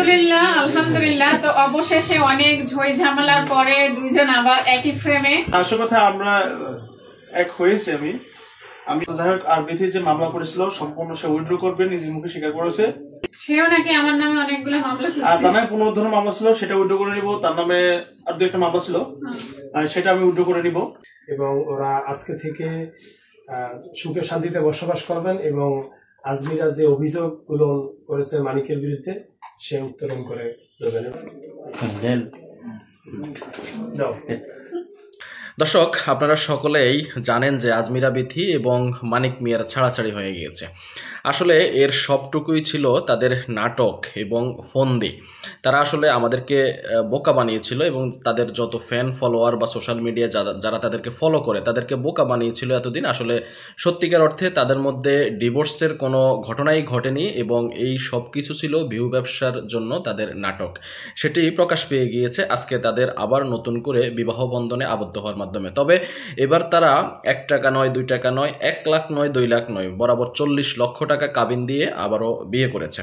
আলহামদুলিল্লাহ আলহামদুলিল্লাহ। তো অবশেষে অনেক ঝই ঝামেলার পরে দুইজন আবার একই ফ্রেমে। আসল কথা আমরা এক হয়েছে। আমি যাই হোক আর বিথি যে মামলা করেছিল সম্পূর্ণ সে উইথড্র করবে, নিজের মুখে স্বীকার করেছে। সেও নাকি আমার নামে অনেকগুলো মামলা করেছে। আর তার নামে পুনরুদ্ধার মামলা ছিল, সেটা উইথড্র করে নিব। তার নামে আর দু একটা মামলা ছিল, সেটা আমি উইথড্র করে নিব। এবং ওরা আজকে থেকে সুখে শান্তিতে বসবাস করবেন এবং আজমিরা যে অভিযোগগুলো করেছে মানিকের বিরুদ্ধে সে উত্তরণ করে দেবেন। দর্শক, আপনারা সকলেই জানেন যে আজমিরা বিথি এবং মানিক মিয়ার ছাড়াছাড়ি হয়ে গিয়েছে। আসলে এর সবটুকুই ছিল তাদের নাটক এবং ফন্দি। তারা আসলে আমাদেরকে বোকা বানিয়েছিল এবং তাদের যত ফ্যান ফলোয়ার বা সোশ্যাল মিডিয়া যারা তাদেরকে ফলো করে তাদেরকে বোকা বানিয়েছিল এতদিন। আসলে সত্যিকার অর্থে তাদের মধ্যে ডিভোর্সের কোনো ঘটনাই ঘটেনি এবং এই সব কিছু ছিল ভিউ ব্যবসার জন্য তাদের নাটক। সেটি প্রকাশ পেয়ে গিয়েছে আজকে তাদের আবার নতুন করে বিবাহ বন্ধনে আবদ্ধ হওয়ার মাধ্যমে। তবে এবার তারা 1 টাকা নয়, 2 টাকা নয়, 1 লাখ নয়, 2 লাখ নয়, বরাবর 40 লক্ষ টাকা কাবিন দিয়ে আবারও বিয়ে করেছে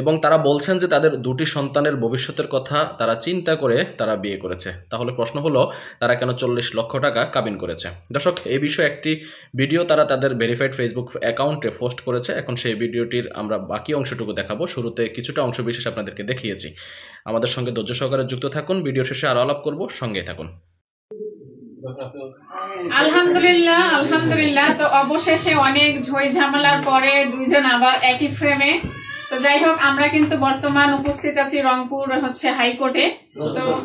এবং তারা বলছেন যে তাদের 2টি সন্তানের ভবিষ্যতের কথা তারা চিন্তা করে তারা বিয়ে করেছে। তাহলে প্রশ্ন হলো তারা কেন 40 লক্ষ টাকা কাবিন করেছে? দর্শক, এই বিষয়ে একটি ভিডিও তারা তাদের ভেরিফাইড ফেসবুক অ্যাকাউন্টে পোস্ট করেছে। এখন সেই ভিডিওটির আমরা বাকি অংশটুকু দেখাবো। শুরুতে কিছুটা অংশ বিশেষ আপনাদেরকে দেখিয়েছি। আমাদের সঙ্গে ধৈর্য সহকারে যুক্ত থাকুন, ভিডিও শেষে আরো আলাপ করব, সঙ্গে থাকুন। আলহামদুলিল্লাহ আলহামদুলিল্লাহ। তো অবশেষে অনেক ঝই ঝামেলার পরে দুইজন আবার একই ফ্রেমে। তো যাই হোক, আমরা কিন্তু বর্তমান উপস্থিত আছি রংপুর হাইকোর্টে,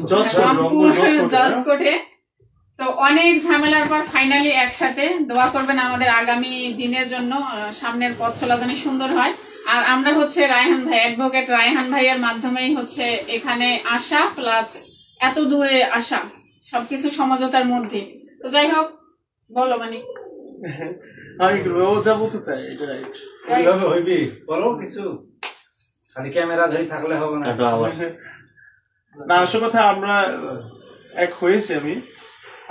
তো রংপুর জজ কোর্টে। তো অনেক ঝামেলার পর ফাইনালি একসাথে। দোয়া করবেন আমাদের আগামী দিনের জন্য, সামনের পথ চলা যেন সুন্দর হয়। আর আমরা রায়হান ভাই, অ্যাডভোকেট রায়হান ভাইয়ের মাধ্যমেই এখানে আসা, প্লাস এত দূরে আসা, সবকিছু সমঝোতার মধ্যে। তো যাই হোক, বলো মানে আমি যা বলতে চাই এটা রাইট হইবি, বলো কিছু, খালি ক্যামেরা ধরে থাকলে হবে না। না, আসল কথা আমরা এক হয়েছে।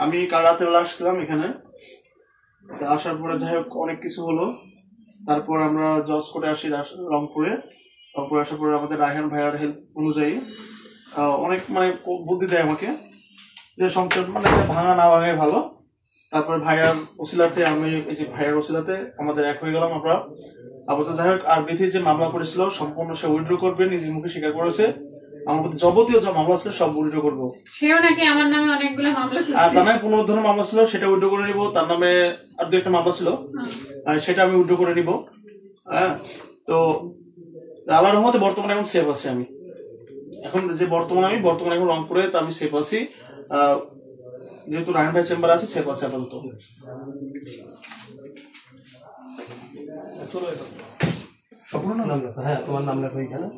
আমি কাল রাতে আসছিলাম এখানে, আসার পরে যাই হোক অনেক কিছু হলো। তারপর আমরা জজ কোর্টে আসি রংপুরে আসার পরে আমাদের রায়হান ভাইয়ার হেল্প অনুযায়ী অনেক বুদ্ধি দেয় আমাকে যে সংসার ভাঙা না ভাঙাই ভালো। তারপর ভাইয়ার ওসিলাতে আমাদের এক হয়ে গেলাম আমরা আপাতত। যাই হোক আর বিথি যে মামলা করেছিল সম্পূর্ণ সে উইথড্র করবে, নিজের মুখে স্বীকার করেছে। আমার প্রতি যাবতীয় যা মামলা ছিল সব উইথড্র করবো। সেও নাকি আমার নামে অনেকগুলো মামলা করেছে। আর তার নামে পুনরুদ্ধার মামলা ছিল, সেটা উইথড্র করে নিব। তার নামে আর দু একটা মামলা ছিল, সেটা আমি উইথড্র করে নিব। তো আল্লাহর রহমতে বর্তমানে এখন সেফ আছি। আমি বর্তমানে এখন রংপুরে, তো আমি সেফ আছি। যেহেতু রায়হান ভাই চেম্বার আছে, সেফ আছে আপাতত। সম্পূর্ণ নাম লেখো। হ্যাঁ, তোমার নাম লেখো এখানে।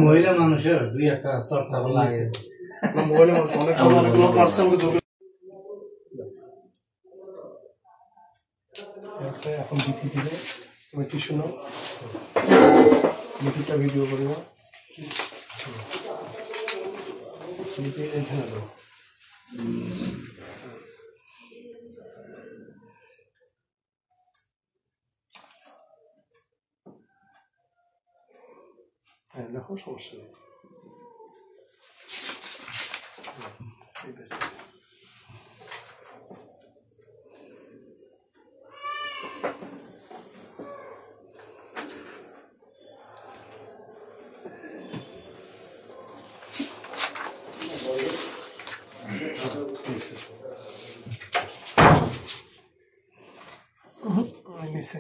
মহিলা মানুষের দুই একটা চর্চা লাগে। এখন বিথি দিলে তুমি একটু শুনো, বিথিটা ভিডিও করবো। এখানে দাও। হ্যাঁ, দেখো, সমস্যা নেই। নিচে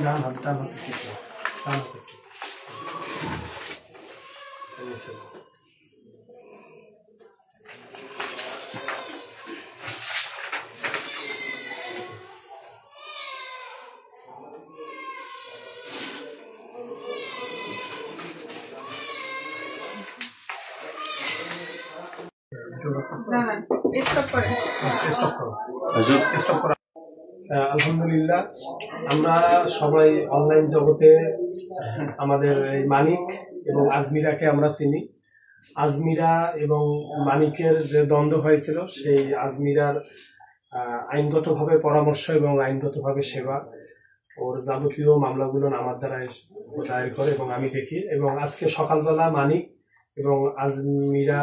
না না টান হতে ঠিক না, টান হতে ঠিক নিচে আলহামদুলিল্লাহ, আমরা সবাই অনলাইন জগতে আমাদের এই মানিক এবং আজমিরাকে আমরা চিনি। আজমিরা এবং মানিকের যে দ্বন্দ্ব হয়েছিল, সেই আজমিরার আইনগতভাবে পরামর্শ এবং আইনগতভাবে সেবা, ওর যাবতীয় মামলাগুলো আমার দ্বারা দায়ের করে এবং আমি দেখি। এবং আজকে সকালবেলা মানিক এবং আজমিরা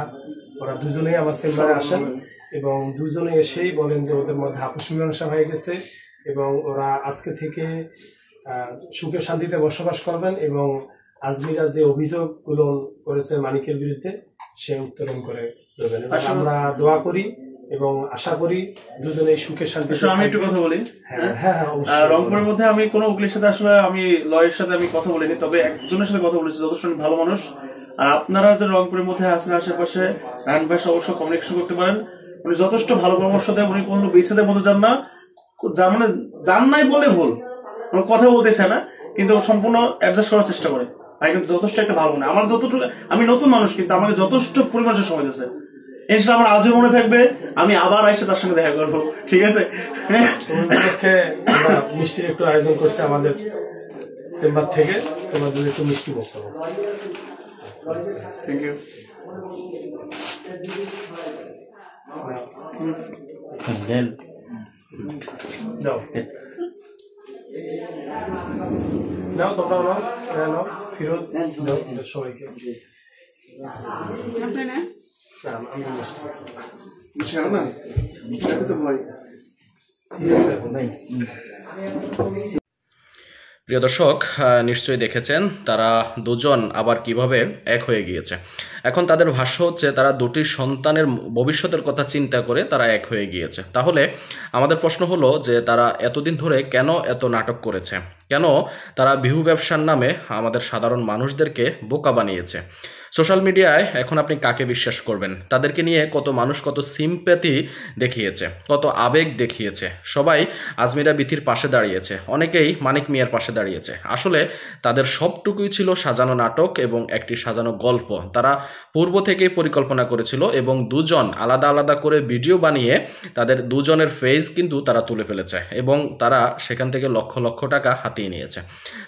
ওরা দুজনেই আমার চেম্বারে আসেন এবং দুজনে এসেই বলেন যে ওদের মধ্যে আপোষ মীমাংসা হয়ে গেছে এবং ওরা আজকে থেকে সুখে শান্তিতে বসবাস করবেন এবং আজমিরা যে অভিযোগগুলো করেছে মানিকের বিরুদ্ধে সে উত্তোলন করে দেবেন। আমরা দোয়া করি এবং আশা করি দুজনেই সুখে শান্তিতে। আমি একটু কথা বলি। রংপুরের মধ্যে আমি কোনো উকিলের সাথে আসলে আমি লয়ের সাথে আমি কথা বলিনি, তবে একজনের সাথে কথা বলেছি, যথেষ্ট ভালো মানুষ। আর আপনারা যে রংপুরের মধ্যে আছেন আশেপাশে, রায়হান ভাই অবশ্যই কমিউনিকেশন করতে পারেন। উনি যথেষ্ট ভালো পরামর্শ দেয়। উনি কোনো বিচ্ছেদের মতো যান না, মানে যান নাই বলে ভুল, কথা বলতে চায় না, কিন্তু সম্পূর্ণ অ্যাডজাস্ট করার চেষ্টা করে। ভাই কিন্তু যথেষ্ট একটা ভালো মনে। আমার যতটুকু, আমি নতুন মানুষ কিন্তু আমাকে যথেষ্ট পরিমাণের সময় দিয়েছে। ইনশাআল্লাহ আমার আজও মনে থাকবে, আমি আবার এসে তার সঙ্গে দেখা করবো। ঠিক আছে, মিষ্টির একটু আয়োজন করছে আমাদের চেম্বার থেকে, তোমাদের একটু মিষ্টি বক্তব্য। Thank you. নাও তোমরা নাও, ফিরোজ দাও সবাইকে। প্রিয় দর্শক, নিশ্চয়ই দেখেছেন তারা দুজন আবার কিভাবে এক হয়ে গিয়েছে। এখন তাদের ভাষ্য হচ্ছে তারা দুটি সন্তানের ভবিষ্যতের কথা চিন্তা করে তারা এক হয়ে গিয়েছে। তাহলে আমাদের প্রশ্ন হলো যে তারা এতদিন ধরে কেন এত নাটক করেছে, কেন তারা বিহু ব্যবসার নামে আমাদের সাধারণ মানুষদেরকে বোকা বানিয়েছে। সোশ্যাল মিডিয়ায় এখন আপনি কাকে বিশ্বাস করবেন? তাদেরকে নিয়ে কত মানুষ কত সিম্প্যাথি দেখিয়েছে, কত আবেগ দেখিয়েছে। সবাই আজমিরা বিথির পাশে দাঁড়িয়েছে, অনেকেই মানিক মিয়ার পাশে দাঁড়িয়েছে। আসলে তাদের সবটুকুই ছিল সাজানো নাটক এবং একটি সাজানো গল্প। তারা পূর্ব থেকেই পরিকল্পনা করেছিল এবং দুজন আলাদা আলাদা করে ভিডিও বানিয়ে তাদের দুজনের ফেস কিন্তু তারা তুলে ফেলেছে এবং তারা সেখান থেকে লক্ষ লক্ষ টাকা হাতিয়ে নিয়েছে।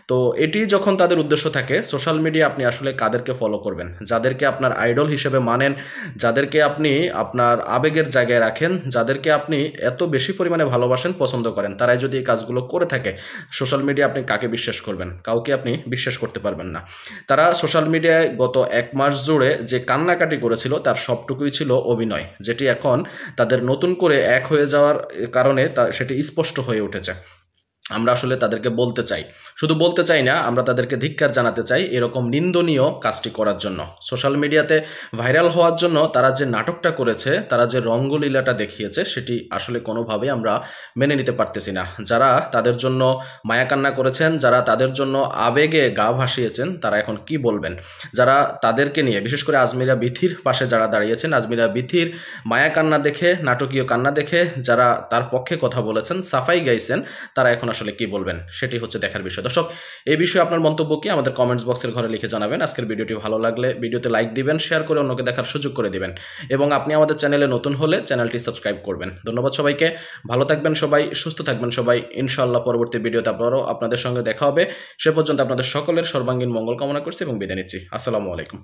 তো এটি যখন তাদের উদ্দেশ্য থাকে, সোশ্যাল মিডিয়া আপনি আসলে কাদেরকে ফলো করবেন? যাদেরকে আপনার আইডল হিসেবে মানেন, যাদেরকে আপনি আপনার আবেগের জায়গায় রাখেন, যাদেরকে আপনি এত বেশি পরিমাণে ভালোবাসেন, পছন্দ করেন, তারাই যদি এই কাজগুলো করে থাকে, সোশ্যাল মিডিয়া আপনি কাকে বিশ্বাস করবেন? কাউকে আপনি বিশ্বাস করতে পারবেন না। তারা সোশ্যাল মিডিয়ায় গত 1 মাস জুড়ে যে কান্নাকাটি করেছিল তার সবটুকুই ছিল অভিনয়, যেটি এখন তাদের নতুন করে এক হয়ে যাওয়ার কারণে সেটি স্পষ্ট হয়ে উঠেছে। আমরা আসলে তাদেরকে বলতে চাই, শুধু বলতে চাই না, আমরা তাদেরকে ধিক্কার জানাতে চাই এরকম নিন্দনীয় কাজটি করার জন্য। সোশ্যাল মিডিয়াতে ভাইরাল হওয়ার জন্য তারা যে নাটকটা করেছে, তারা যে রঙ্গলীলাটা দেখিয়েছে, সেটি আসলে কোনোভাবেই আমরা মেনে নিতে পারতেছি না। যারা তাদের জন্য মায়াকান্না করেছেন, যারা তাদের জন্য আবেগে গা ভাসিয়েছেন, তারা এখন কি বলবেন? যারা তাদেরকে নিয়ে, বিশেষ করে আজমিরা বিথির পাশে যারা দাঁড়িয়েছেন, আজমিরা বিথির মায়াকান্না দেখে, নাটকীয় কান্না দেখে যারা তার পক্ষে কথা বলেছেন, সাফাই গাইছেন, তারা এখন আসলে আসলে কি বলবেন সেটি হচ্ছে দেখার বিষয়। দর্শক, এই বিষয়ে আপনার মন্তব্য কি আমাদের কমেন্টস বক্সের ঘরে লিখে জানাবেন। আজকের ভিডিওটি ভালো লাগলে ভিডিওতে লাইক দিবেন, শেয়ার করে অন্যকে দেখার সুযোগ করে দিবেন এবং আপনি আমাদের চ্যানেলে নতুন হলে চ্যানেলটি সাবস্ক্রাইব করবেন। ধন্যবাদ সবাইকে, ভালো থাকবেন সবাই, সুস্থ থাকবেন সবাই। ইনশাআল্লাহ পরবর্তী ভিডিওতে আপনাদের সঙ্গে দেখা হবে। সে পর্যন্ত আপনাদের সকলের সর্বাঙ্গীন মঙ্গল কামনা করছি এবং বিদায় নিচ্ছি। আসসালামু আলাইকুম।